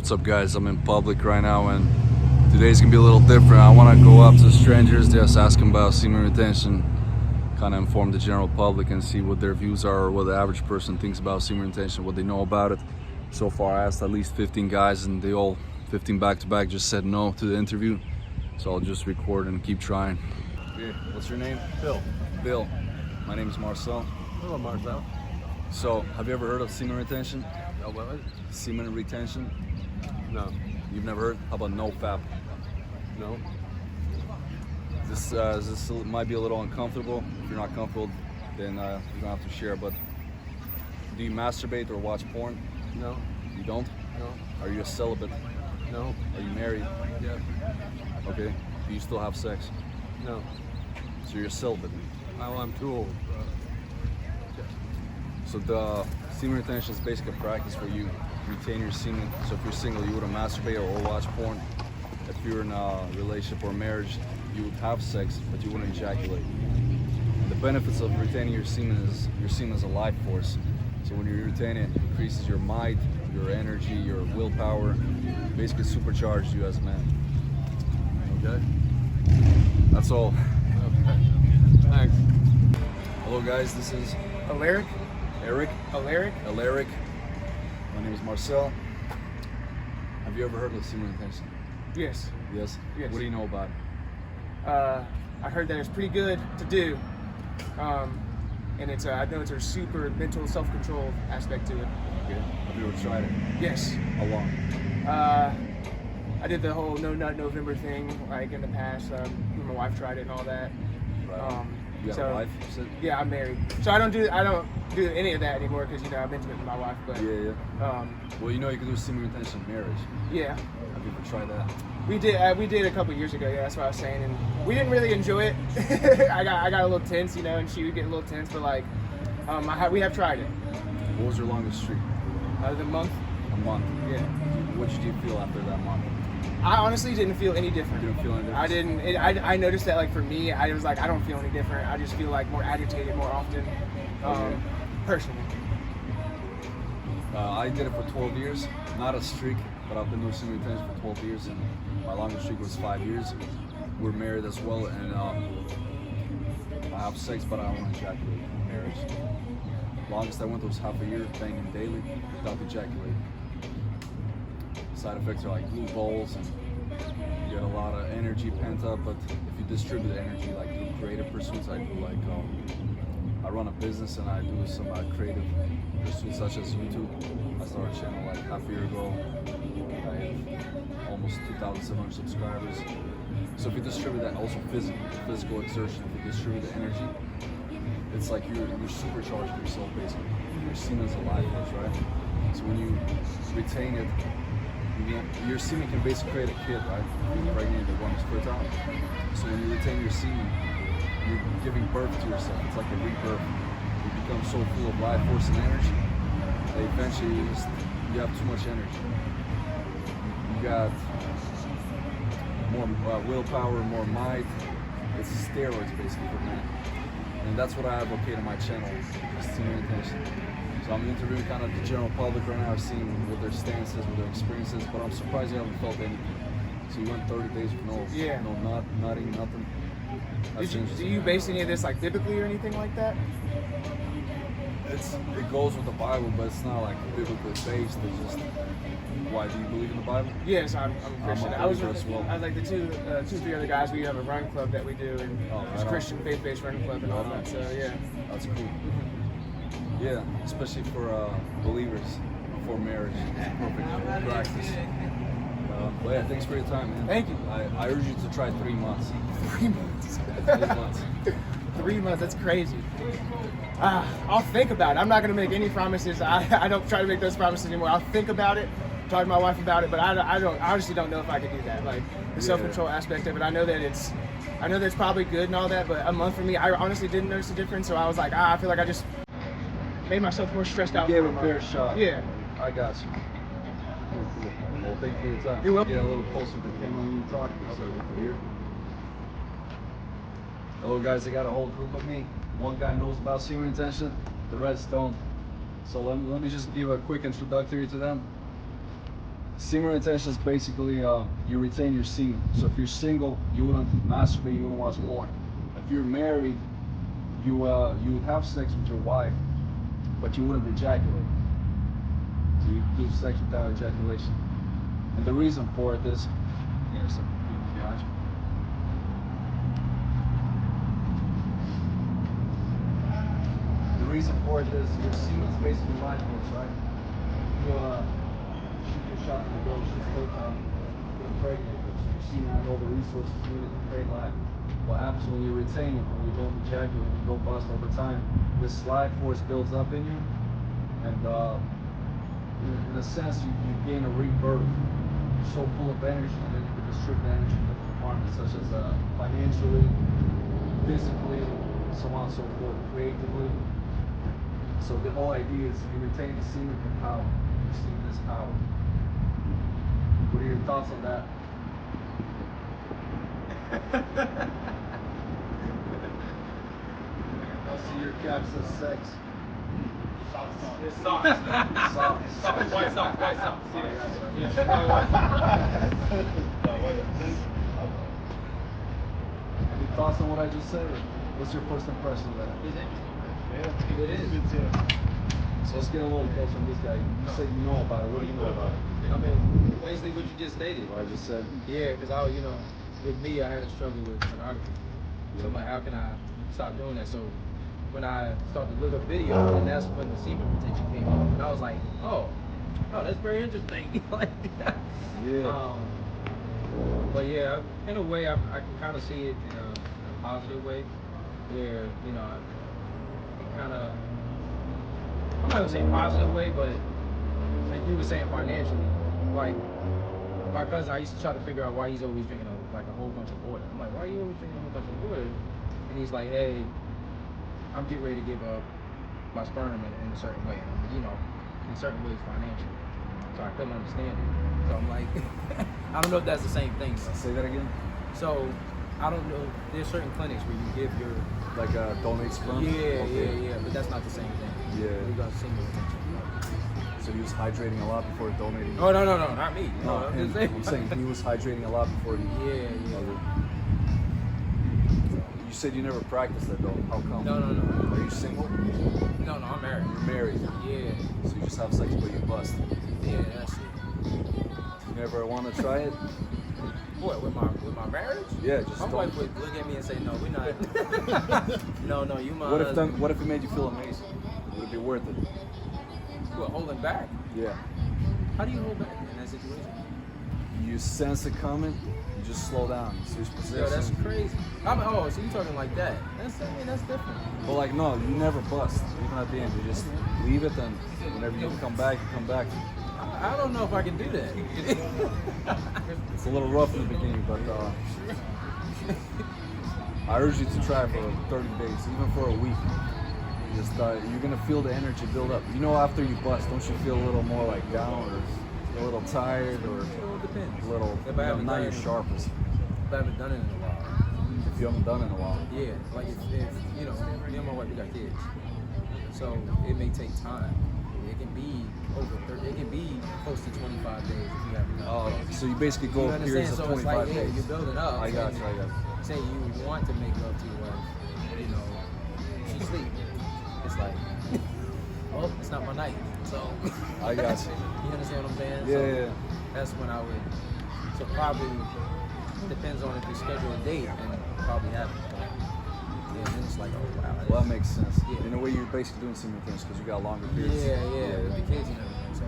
What's up, guys? I'm in public right now and today's gonna be a little different. I want to go up to strangers, just ask them about semen retention, kind of inform the general public and see what their views are, or what the average person thinks about semen retention, what they know about it. So far I asked at least 15 guys and they all 15 back to back just said no to the interview, so I'll just record and keep trying. Okay, what's your name? Bill. My name is Marcel. Hello, Marcel. So, have you ever heard of semen retention? Oh, what? Semen retention? No. You've never heard? How about NoFap? No. This might be a little uncomfortable. If you're not comfortable, then you don't have to share. But do you masturbate or watch porn? No. You don't? No. Are you a celibate? No. Are you married? Yeah. Okay. Do you still have sex? No. So you're a celibate. Well, I'm too old. So the semen retention is basically a practice where you retain your semen. So if you're single, you wouldn't masturbate or watch porn. If you're in a relationship or marriage, you would have sex, but you wouldn't ejaculate. And the benefits of retaining your semen is a life force. So when you retain it, it increases your might, your energy, your willpower, basically supercharges you as a man. Okay. That's all. Okay. Thanks. Hello guys, this is Alaric? Eric. Alaric? My name is Marcel. Have you ever heard of semen retention? Yes. Yes? Yes. What do you know about it? I heard that it's pretty good to do. And it's I know it's a super mental self-control aspect to it. Okay. Have you ever tried it? Yes. How long? I did the whole No Nut November thing like in the past. My wife tried it and all that. Right. You got a wife? You said? Yeah, I'm married. So I don't do any of that anymore because I'm intimate with my wife. But Yeah. Well, you can do semen retention in marriage. yeah. Have you ever tried that? We did a couple years ago. Yeah, that's what I was saying, and we didn't really enjoy it. I got a little tense, and she would get a little tense. But like, we have tried it. What was your longest streak? The month. A month. Yeah. What did you feel after that month? I honestly didn't feel any different. You didn't feel any different? I didn't. I noticed that like for me, I was like I don't feel any different. I just feel like more agitated more often. Okay. Personally. I did it for 12 years. Not a streak, but I've been doing semen retention for 12 years, and my longest streak was 5 years. We're married as well, and I have sex, but I don't ejaculate in marriage. Longest I went was half a year, banging daily without ejaculating. Side effects are like blue balls, and you get a lot of energy pent up. But if you distribute the energy like through creative pursuits, I do like I run a business and I do some creative pursuits such as YouTube. I started a channel like half a year ago. I have almost 2,700 subscribers. So if you distribute that, also physical exertion, if you distribute the energy, it's like you're supercharging yourself basically. Your semen is a life force, right? So when you retain it, your semen can basically create a kid, right? If you're pregnant, the woman's fertile. So when you retain your semen, you're giving birth to yourself. It's like a rebirth. You become so full of life force and energy that eventually you have too much energy. You got more willpower, more might. It's steroids basically for men. And that's what I advocate on my channel, is semen retention. So I'm interviewing kind of the general public right now, seeing what their stance is, what their experience is, but I'm surprised you haven't felt anything. So you went 30 days with no nutting, nothing. Do you base any of this like biblically or anything like that? It goes with the Bible, but it's not like biblically based. It's just, why do you believe in the Bible? Yes, I'm a Christian. I was like the two, three other guys. We have a run club that we do, and it's right Christian faith-based running club and all that. So yeah, that's cool. Yeah, especially for believers before marriage, it's perfect practice. But yeah, thanks for your time, man. Thank you. I urge you to try 3 months. 3 months. 8 months. 3 months. That's crazy. I'll think about it. I'm not gonna make any promises. I don't try to make those promises anymore. I'll think about it. Talk to my wife about it, but I honestly don't know if I could do that. Like the self-control aspect of it. I know that it's probably good and all that, but a month for me, I honestly didn't notice the difference. So I was like, I feel like I just made myself more stressed out. Gave it a fair shot. Yeah. I got you. Well, thank you for your time. You're welcome. Get a little closer to the camera when you talk. So here. Hello guys, I got a whole group of me. One guy knows about semen retention, the rest don't. So let me just give a quick introductory to them. Semen retention is basically you retain your semen. So if you're single, you wouldn't masturbate, you wouldn't watch porn. If you're married, you would have sex with your wife, but you wouldn't ejaculate. So you do sex without ejaculation. And the reason for it is, here's some people behind you. The reason for it is your semen is basically life force, right? You shoot your shot to the girl, she's fertile, get pregnant, your semen has all the resources needed to create life. What happens when you retain it, when you don't ejaculate, when you don't bust over time, this life force builds up in you, and in a sense, you gain a rebirth. You're so full of energy, and then you can distribute energy in different departments, such as financially, physically, so on and so forth, creatively. So the whole idea is you retain the semen for power. Your semen is power. What are your thoughts on that? I see your cap says sex. Soft. White soft. Any thoughts on what I just said? Or what's your first impression of that? It is. So let's get a little closer on this guy. You said you know about it. What do you know about it? I mean, basically what you just stated. What I just said. Yeah, because with me, I had a struggle with pornography. So I'm like, how can I stop doing that? So when I started to look up videos, and that's when the semen retention came up, and I was like, oh, that's very interesting. Like, Yeah. but yeah, in a way, I can kind of see it in a positive way, where it kind of, I'm not gonna say positive way, but like you were saying financially, like my cousin, I used to try to figure out why he's always drinking a whole bunch of water. I'm like, why are you always drinking a whole bunch of water? And he's like, hey, I'm getting ready to give up my sperm in a certain way, in certain ways financially. So I couldn't understand it. So I'm like, I don't know if that's the same thing. Though. Say that again. So I don't know. There's certain clinics where you give your donate sperm. Yeah, but that's not the same thing. Yeah. You got single retention. So he was hydrating a lot before donating. Oh no, not me. No, I'm saying he was hydrating a lot before he. Yeah. You said you never practiced it though. How come? No. Are you single? No, I'm married. You're married. Yeah. So you just have sex but you bust. Yeah, that's it. You never want to try it? What, with my marriage? Yeah, just my don't. wife would look at me and say, no, we're not. no, you my husband. What if it made you feel amazing? Would it be worth it? What, holding back? Yeah. How do you hold back in that situation? You sense it coming, you just slow down. You switch positions. Yo, that's crazy. So you talking like that? That's different. But like, no, you never bust. Even at the end, you just leave it, and whenever you come back, you come back. I don't know if I can do that. It's a little rough in the beginning, but I urge you to try for 30 days, even for a week. Just you're gonna feel the energy build up. After you bust, don't you feel a little more like down, or a little tired, or It depends. a little not your sharpest? If I haven't done it in a while. If you haven't done it in a while. Yeah, like if me and my wife, we got kids, so it may take time. It can be over 30. It can be close to 25 days if you haven't done it. So you basically go You periods understand? of So it's 25 like, days. you're building up. I got you. Say you want to make love to your wife, she's sleeping. It's like, oh, it's not my night. So I got you. You understand what I'm saying? Yeah, So yeah. that's when I would. So probably depends on if you schedule a date and probably have it. Yeah, then it's like, oh wow. Well, that makes sense. Yeah. In a way, you're basically doing similar things because you got longer periods. Yeah, with the kids and everything. So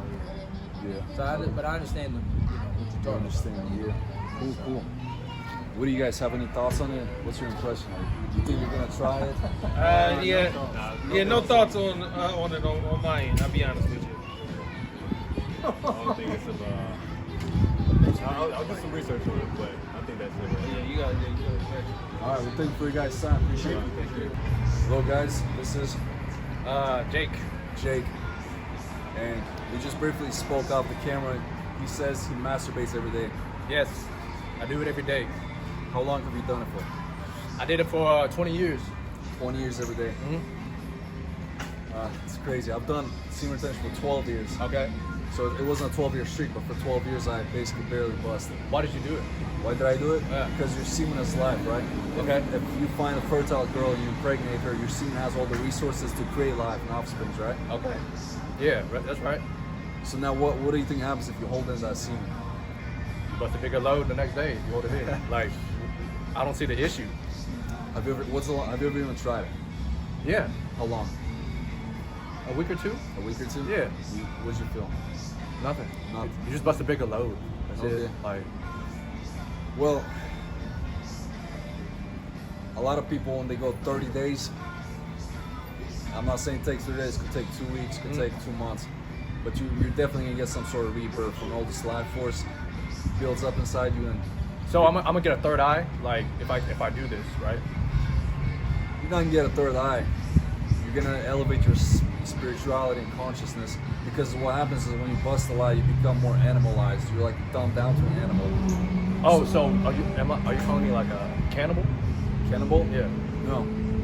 Yeah. So but I understand what you're I talking understand. about. Yeah. Cool. What do you guys have any thoughts on it? What's your impression? Do you think you're gonna try it? No thoughts on it on my end. I'll be honest with you. I don't think it's I'll do some research on it, but I think that's it. Yeah, you got it. All right. Well, thank you for your guys' time. Appreciate it. Thank you. Hello, guys. This is Jake. and we just briefly spoke off the camera. He says he masturbates every day. Yes, I do it every day. How long have you done it for? I did it for 20 years. 20 years every day. Mm-hmm. It's crazy. I've done semen retention for 12 years. Okay. So it wasn't a 12-year streak, but for 12 years I basically barely busted. Why did you do it? Why did I do it? Yeah. Because your semen is life, right? Okay. If you find a fertile girl and you impregnate her, your semen has all the resources to create life and offsprings, right? Okay. Yeah, that's right. So now what do you think happens if you hold in that semen? You bust a bigger load the next day. You hold it in. Like, I don't see the issue. Have you ever even tried it? Yeah. How long? A week or two? A week or two? Yeah. What'd you feel? Nothing. Nothing. You just bust a bigger load. That's Okay. it. Like, Well, a lot of people when they go 30 days, I'm not saying it takes 3 days, could take 2 weeks, could take 2 months, but you're definitely gonna get some sort of rebirth from all this life force builds up inside you, and so I'm gonna get a third eye. Like, if I do this, right? you're not gonna get a third eye. You're gonna elevate your spirituality and consciousness, because what happens is when you bust a lie, you become more animalized. You're like dumbed down to an animal. Oh, so are you calling me like a cannibal? Cannibal? Yeah. No,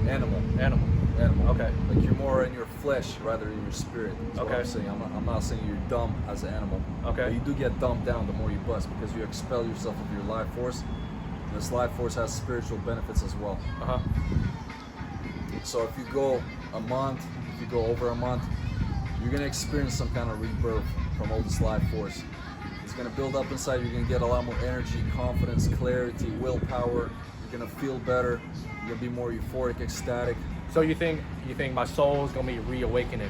animal. Animal. Animal. Okay. Like you're more in your flesh rather than your spirit. That's what Okay. I'm saying. I'm not saying you're dumb as an animal. Okay. But you do get dumbed down the more you bust, because you expel yourself of your life force. And this life force has spiritual benefits as well. Uh huh. So if you go a month, if you go over a month, you're gonna experience some kind of rebirth from all this life force. It's gonna build up inside. You're gonna get a lot more energy, confidence, clarity, willpower. You're gonna feel better. You're gonna be more euphoric, ecstatic. So you think my soul is gonna be reawakening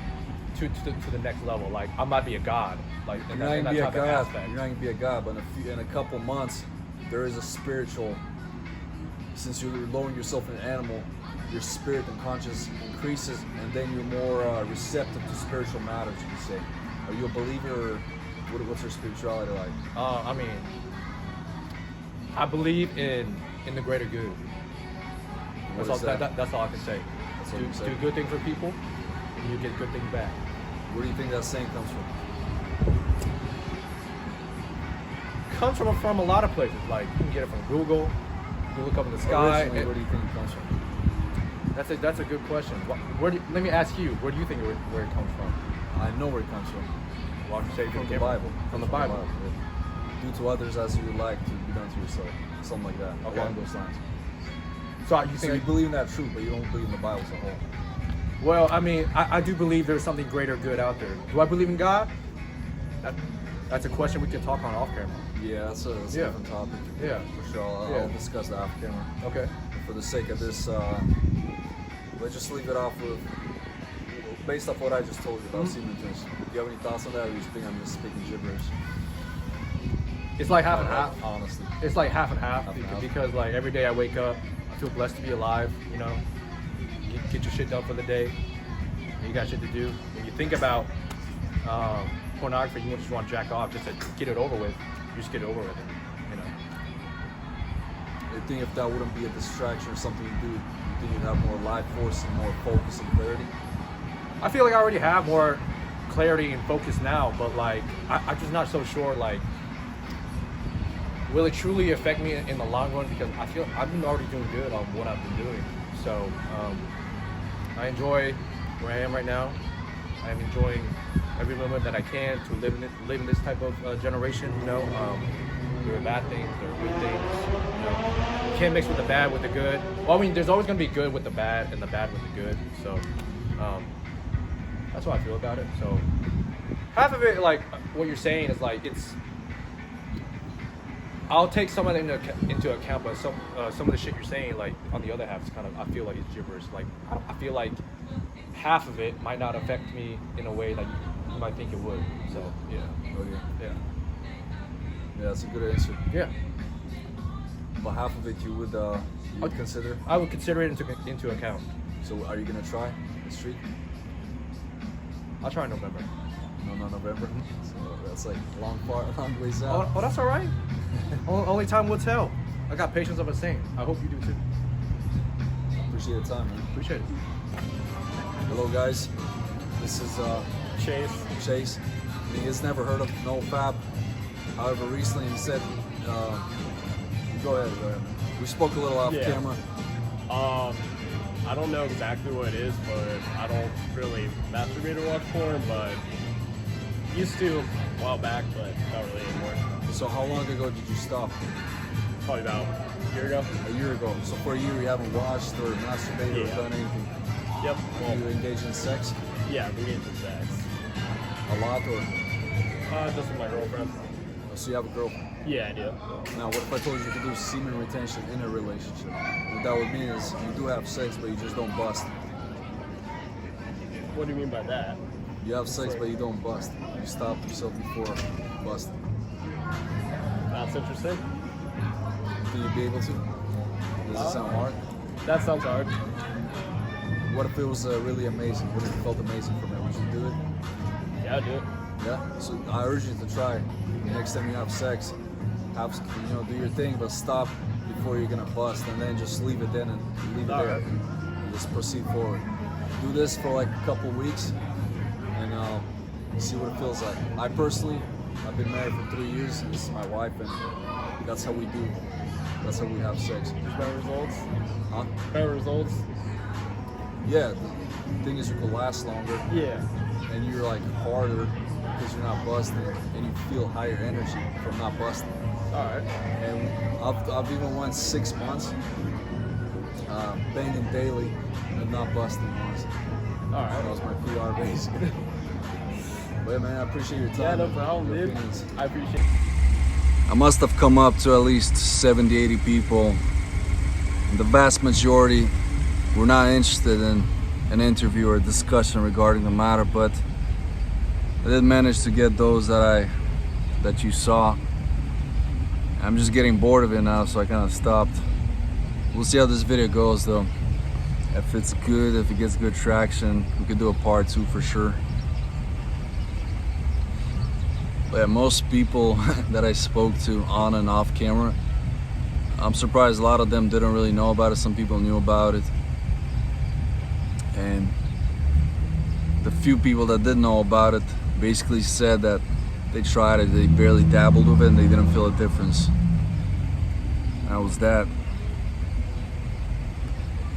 to the next level? Like, I might be a god. Like, You're in not that gonna be a type of god. aspect. You're not gonna be a god, but in a couple months, there is a spiritual. Since you're lowering yourself in an animal, your spirit and conscience increases, and then you're more receptive to spiritual matters. You could say. Are you a believer, or what's your spirituality like? I mean, I believe in the greater good. What That's is all. that? That's all I can say. That's all you can say. Do good things for people, and you get good things back. Where do you think that saying comes from? Comes from a lot of places. Like, you can get it from Google. You look up in the sky. Originally, where do you think it comes from? That's a good question. Let me ask you. Where do you think where it comes from? I know where it comes from. Why would you say it From the came Bible. From the Bible. Yeah. Do to others as you would like to be done to yourself. Something like that. Okay. Along those lines. So you So think? you believe in that truth, but you don't believe in the Bible as a whole. Well, I mean, I do believe there's something greater good out there. Do I believe in God? That's a question we can talk on off camera. Yeah, that's a Yeah. different topic. Yeah. For sure. I'll Yeah. discuss that off camera. Okay. For the sake of this, let's just leave it off with, based off what I just told you about semen twins. Do you have any thoughts on that, or do you think I'm just speaking gibberish? It's like half and half. Honestly. It's like half and half, Half and half. because like every day I wake up, I feel blessed to be alive. You know, you get your shit done for the day. You got shit to do. When you think about pornography, you just want to jack off just to get it over with. You just get it over with it. You know. I think if that wouldn't be a distraction or something you do, you think you'd have more life force and more focus and clarity? I feel like I already have more clarity and focus now, but like I'm just not so sure. Like, will it truly affect me in the long run? Because I feel I've been already doing good on what I've been doing. So I enjoy where I am right now. I am enjoying every moment that I can to live in this type of generation. You know, there are bad things, there are good things. You know, you can't mix with the bad with the good. Well, I mean, there's always gonna be good with the bad and the bad with the good. So that's how I feel about it. So half of it, like what you're saying, is like I'll take some of it into account, but some of the shit you're saying, like on the other half, is kind of, I feel like it's gibberish. Like I feel like half of it might not affect me in a way that you might think it would. So yeah, Okay. yeah, Yeah, that's a good answer. yeah. But half of it you would consider. I would consider it into account. So are you gonna try the streak? I'll try in November. No, November. So that's like long ways out. Oh, that's all right. Only time will tell. I got patience of a saint. I hope you do too. Appreciate the time, man. Appreciate it. Hello, guys. This is Chase. Chase. He has never heard of NoFap. However, recently he said, go ahead, man. We spoke a little off Yeah. camera. I don't know exactly what it is, but I don't really masturbate or watch porn, but Used to a while back, but not really anymore. So how long ago did you stop? Probably about a year ago. A year ago. So for a year you haven't watched or masturbated Yeah. or done anything. Yep. Well, You engage in sex yeah, I've engaged in sex. a lot, or Just with my girlfriend. so you have a girlfriend. Yeah, I do. Now, what if I told you you could do semen retention in a relationship? What that would mean is you do have sex, but you just don't bust. What do you mean by that? You have sex, but you don't bust. You stop yourself before busting. That's interesting. Can you be able to? Does it sound hard? That sounds hard. What if it was really amazing? What if it felt amazing from it? Would you do it? Yeah, I do it. Yeah. So I urge you to try. Next time you have sex, do your thing, but stop before you're gonna bust, and then just leave it then and leave it there. Alright. And just proceed forward. Do this for like a couple weeks, and see what it feels like. I personally, I've been married for 3 years, and this is my wife, and that's how we do. That's how we have sex. There's better results. Huh? Better results. Yeah. The thing is, you can last longer. Yeah. And you're like harder because you're not busting, and you feel higher energy from not busting. All right. And I've even went 6 months banging daily and not busting once. All That right. was my PR base. But yeah, man, I appreciate your time. Yeah, no and problem, your dude. opinions. I appreciate it. I must have come up to at least 70, 80 people. The vast majority were not interested in an interview or a discussion regarding the matter, but I did manage to get those that you saw. I'm just getting bored of it now, so I kind of stopped. We'll see how this video goes though. If it's good, if it gets good traction, we could do a part 2 for sure. But yeah, most people that I spoke to on and off camera, I'm surprised a lot of them didn't really know about it. Some people knew about it. And the few people that did know about it basically said that they tried it, they barely dabbled with it, and they didn't feel a difference. That was that.